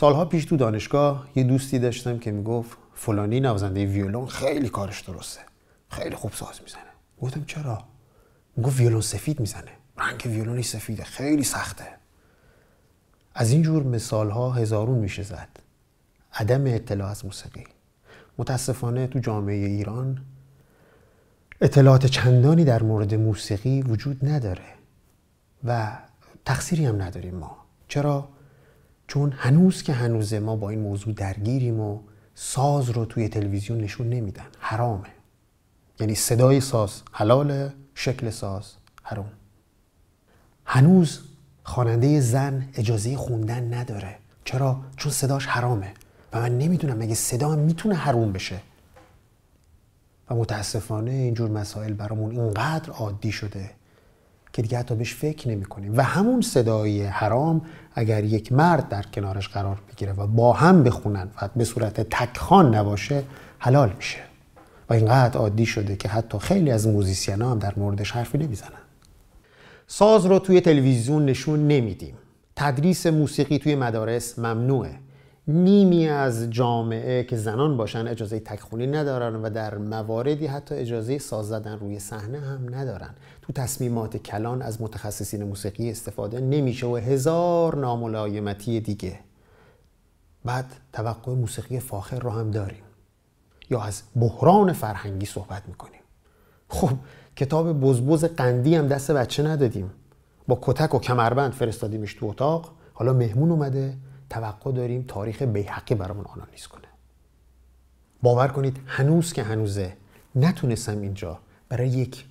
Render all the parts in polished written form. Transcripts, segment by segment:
سالها پیش تو دانشگاه یه دوستی داشتم که میگفت فلانی نوازنده ویولون خیلی کارش درسته، خیلی خوب ساز میزنه. گفتم چرا؟ میگفت ویولون سفید میزنه، رنگ ویولونش سفیده، خیلی سخته. از این جور مثالها هزارون میشه زد. عدم اطلاع از موسیقی. متاسفانه تو جامعه ایران اطلاعات چندانی در مورد موسیقی وجود نداره و تقصیری هم نداریم ما. چرا؟ چون هنوز که هنوزه ما با این موضوع درگیریم و ساز رو توی تلویزیون نشون نمیدن. حرامه. یعنی صدای ساز حلاله، شکل ساز حرام. هنوز خواننده زن اجازه خوندن نداره. چرا؟ چون صداش حرامه و من نمیدونم مگه صدا میتونه حرام بشه. و متاسفانه اینجور مسائل برامون اینقدر عادی شده که دیگه حتی بهش فکر نمی کنیم. و همون صدای حرام اگر یک مرد در کنارش قرار بگیره و با هم بخونن و به صورت تکخوان نباشه حلال میشه. و اینقدر عادی شده که حتی خیلی از موزیسینا هم در موردش حرفی نمیزنن. ساز رو توی تلویزیون نشون نمیدیم. تدریس موسیقی توی مدارس ممنوعه. نیمی از جامعه که زنان باشن اجازه تکخونی ندارن و در مواردی حتی اجازه ساز زدن روی صحنه هم ندارن. تو تصمیمات کلان از متخصصین موسیقی استفاده نمیشه و هزار ناملایمتی دیگه. بعد توقع موسیقی فاخر رو هم داریم یا از بحران فرهنگی صحبت میکنیم. خب کتاب بزبز قندی هم دست بچه ندادیم، با کتک و کمربند فرستادیمش تو اتاق. حالا مهمون اومده، توقع داریم تاریخ بیهقی برامون آنالیز کنه. باور کنید هنوز که هنوزه نتونستم اینجا برای یک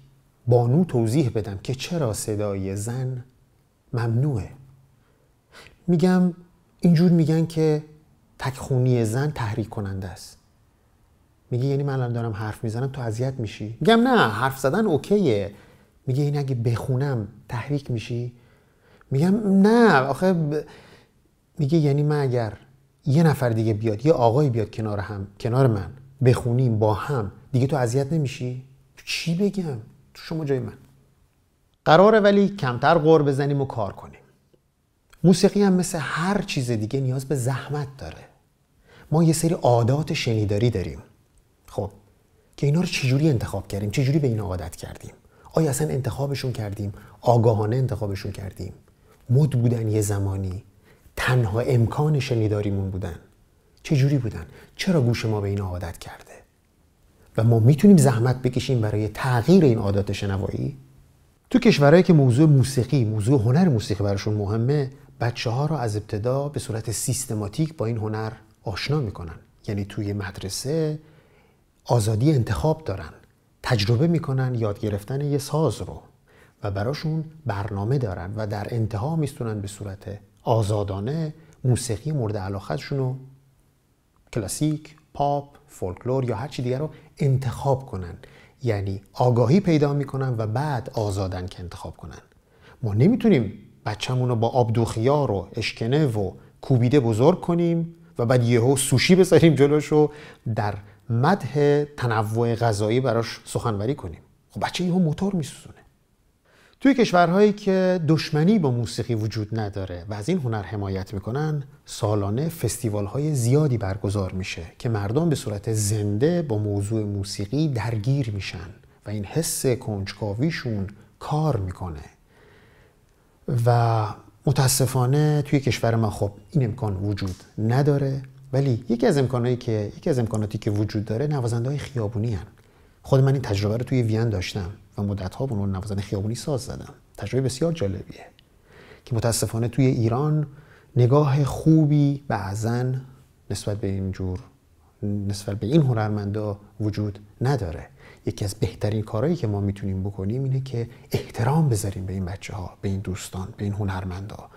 بانو توضیح بدم که چرا صدای زن ممنوعه. میگم اینجور میگن که تکخونی زن تحریک کننده است. میگه یعنی من الان دارم حرف میزنم تو اذیت میشی؟ میگم نه، حرف زدن اوکیه. میگه این اگه بخونم تحریک میشی؟ میگم نه آخه میگه یعنی من اگر یه نفر دیگه بیاد، یه آقای بیاد کنار من بخونیم با هم، دیگه تو اذیت نمیشی؟ چی بگم؟ تو شما جای من. قراره ولی کمتر غر بزنیم و کار کنیم. موسیقی هم مثل هر چیز دیگه نیاز به زحمت داره. ما یه سری عادات شنیداری داریم. خب که اینا رو چجوری انتخاب کردیم؟ چجوری به اینا عادت کردیم؟ آیا اصلا انتخابشون کردیم؟ آگاهانه انتخابشون کردیم؟ مد بودن یه زمانی؟ تنها امکان شنیداریمون بودن؟ چجوری بودن؟ چرا گوش ما به اینا عادت کرده؟ و ما میتونیم زحمت بکشیم برای تغییر این عادات شنوایی؟ تو کشورهایی که موضوع موسیقی، موضوع هنر موسیقی براشون مهمه، بچه‌ها رو از ابتدا به صورت سیستماتیک با این هنر آشنا میکنن. یعنی توی مدرسه آزادی انتخاب دارن، تجربه میکنن یاد گرفتن یه ساز رو و براشون برنامه دارن و در انتها میتونن به صورت آزادانه موسیقی مورد علاقه‌شون رو، کلاسیک، پاپ، فولکلور یا هر چی دیگر رو انتخاب کنن. یعنی آگاهی پیدا میکنن و بعد آزادن که انتخاب کنن. ما نمیتونیم بچه‌مون رو با آبدو خیار و اشکنه و کوبیده بزرگ کنیم و بعد یهو سوشی بذاریم جلوش و در مدح تنوع غذایی براش سخنوری کنیم. خب بچه یهو موتور میسوزونه. توی کشورهایی که دشمنی با موسیقی وجود نداره و از این هنر حمایت میکنن، سالانه فستیوال‌های زیادی برگزار میشه که مردم به صورت زنده با موضوع موسیقی درگیر میشن و این حس کنجکاویشون کار میکنه. و متاسفانه توی کشور ما خب این امکان وجود نداره، ولی یکی از امکاناتی که وجود داره نوازنده‌های خیابونی هن. خود من این تجربه رو توی وین داشتم و مدت‌ها با اون نوازنده خیابونی ساز زدم. تجربه بسیار جالبیه که متاسفانه توی ایران نگاه خوبی بعضاً نسبت به این هنرمندا وجود نداره. یکی از بهترین کارهایی که ما میتونیم بکنیم اینه که احترام بذاریم به این بچه‌ها، به این دوستان، به این هنرمندا،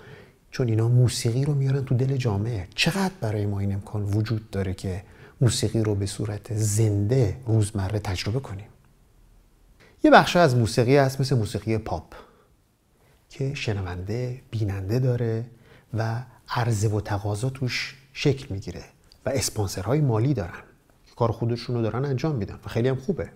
چون اینا موسیقی رو میارن تو دل جامعه. چقدر برای ما این امکان وجود داره که موسیقی رو به صورت زنده روزمره تجربه کنیم. یه بخش از موسیقی هست مثل موسیقی پاپ که شنونده، بیننده داره و عرضه و تقاضا توش شکل میگیره و اسپانسرهای مالی دارن که کار خودشون رو دارن انجام میدن و خیلی هم خوبه.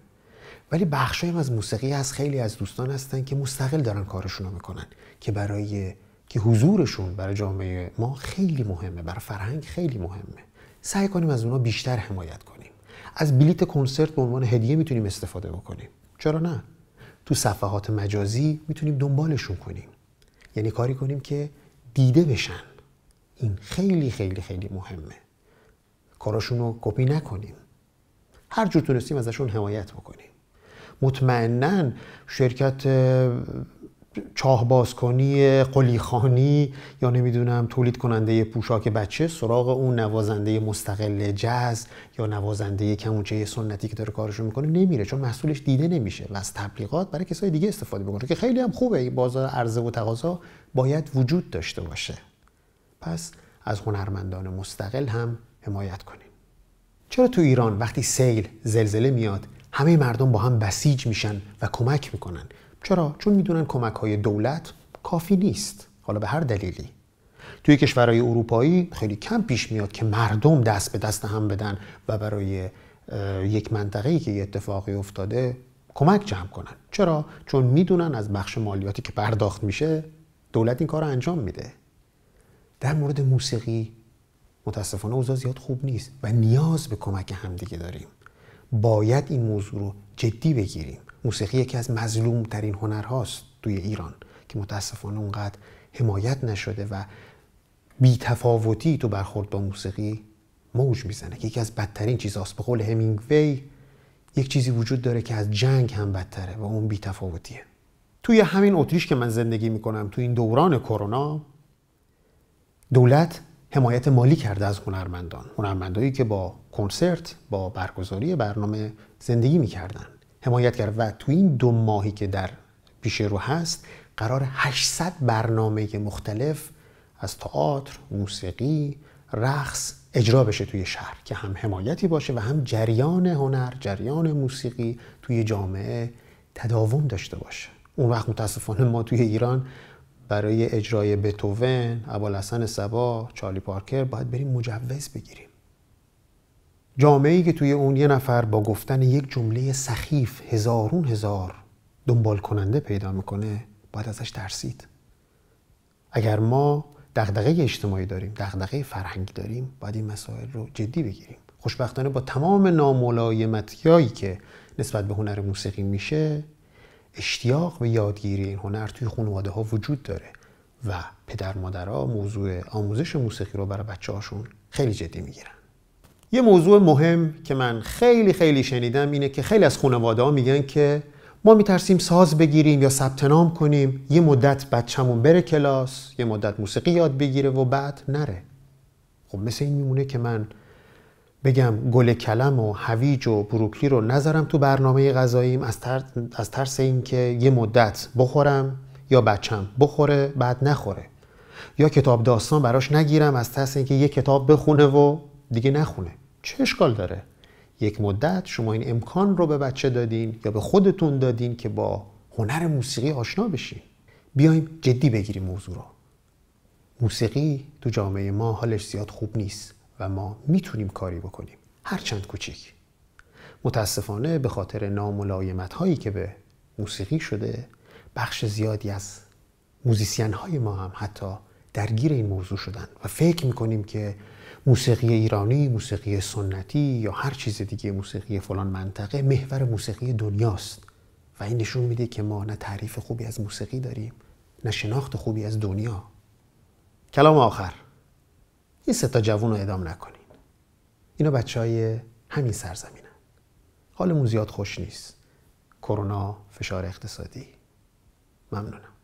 ولی بخشایی از موسیقی هست، خیلی از دوستان هستن که مستقل دارن کارشون رو میکنن که برای که حضورشون برای جامعه ما خیلی مهمه، برای فرهنگ خیلی مهمه. سعی کنیم از اونا بیشتر حمایت کنیم. از بلیت کنسرت به عنوان هدیه میتونیم استفاده بکنیم. چرا نه؟ تو صفحات مجازی میتونیم دنبالشون کنیم. یعنی کاری کنیم که دیده بشن. این خیلی خیلی خیلی مهمه. کاراشون رو کپی نکنیم. هر جور تونستیم ازشون حمایت بکنیم. مطمئناً شرکت چاه بازکنی قلیخانی یا نمیدونم تولید کننده پوشاک بچه سراغ اون نوازنده مستقل جاز یا نوازنده کمونچه سنتی که داره کارشو میکنه نمیره، چون محصولش دیده نمیشه و از تبلیغات برای کسای دیگه استفاده بکنه که خیلی هم خوبه. این بازار عرضه و تقاضا باید وجود داشته باشه. پس از هنرمندان مستقل هم حمایت کنیم. چرا تو ایران وقتی سیل، زلزله میاد همه مردم با هم بسیج میشن و کمک میکنن؟ چرا؟ چون میدونن کمک‌های دولت کافی نیست، حالا به هر دلیلی. توی کشورهای اروپایی خیلی کم پیش میاد که مردم دست به دست هم بدن و برای یک منطقه‌ای که یه اتفاقی افتاده کمک جمع کنن. چرا؟ چون میدونن از بخش مالیاتی که پرداخت میشه دولت این کار رو انجام میده. در مورد موسیقی متاسفانه اوضاع زیاد خوب نیست و نیاز به کمک همدیگه داریم. باید این موضوع رو جدی بگیریم. موسیقی یکی از مظلوم ترین هنرهاست توی ایران که متاسفانه اونقدر حمایت نشده و بی‌تفاوتی تو برخورد با موسیقی موج میزنه که یکی از بدترین چیزاست. به قول همینگوی یک چیزی وجود داره که از جنگ هم بدتره و اون بی‌تفاوتیه. توی همین اتریش که من زندگی میکنم توی این دوران کرونا دولت حمایت مالی کرده از هنرمندایی که با کنسرت، با برگزاری برنامه زندگی میکردن. حمایت کرد و تو این 2 ماهی که در پیش رو هست قرار 800 برنامه مختلف از تئاتر، موسیقی، رقص اجرا بشه توی شهر که هم حمایتی باشه و هم جریان هنر، جریان موسیقی توی جامعه تداوم داشته باشه. اون وقت متاسفانه ما توی ایران برای اجرای بتوون، ابوالحسن صبا، چارلی پارکر باید بریم مجوز بگیریم. جامعه‌ای که توی اون یه نفر با گفتن یک جمله سخیف هزار دنبال کننده پیدا میکنه باید ازش ترسید. اگر ما دغدغه اجتماعی داریم، دغدغه فرهنگی داریم، باید این مسائل رو جدی بگیریم. خوشبختانه با تمام ناملایمتیایی که نسبت به هنر موسیقی میشه، اشتیاق به یادگیری این هنر توی خانواده ها وجود داره و پدر مادرها موضوع آموزش موسیقی رو برای بچه‌هاشون خیلی جدی میگیرن. یه موضوع مهم که من خیلی شنیدم اینه که خیلی از خانواده‌ها میگن که ما میترسیم ساز بگیریم یا ثبت نام کنیم، یه مدت بچه‌مون بره کلاس، یه مدت موسیقی یاد بگیره و بعد نره. خب مثل این میمونه که من بگم گل کلم و هویج و بروکلی رو نذارم تو برنامه غذاییم از ترس این که یه مدت بخورم یا بچم بخوره بعد نخوره، یا کتاب داستان براش نگیرم از ترس این که یه کتاب بخونه و دیگه نخونه. چه اشکال داره؟ یک مدت شما این امکان رو به بچه دادین یا به خودتون دادین که با هنر موسیقی آشنا بشین. بیایم جدی بگیریم موضوع رو. موسیقی تو جامعه ما حالش زیاد خوب نیست و ما میتونیم کاری بکنیم، هرچند کوچیک. متاسفانه به خاطر ناملایمت هایی که به موسیقی شده، بخش زیادی از موزیسین های ما هم حتی درگیر این موضوع شدن و فکر میکنیم که موسیقی ایرانی، موسیقی سنتی یا هر چیز دیگه، موسیقی فلان منطقه محور موسیقی دنیاست و این نشون میده که ما نه تعریف خوبی از موسیقی داریم نه شناخت خوبی از دنیا. کلام آخر، این 3 جوون رو اعدام نکنین. اینا بچهای همین سرزمینن. حالمون زیاد خوش نیست. کرونا، فشار اقتصادی. ممنونم.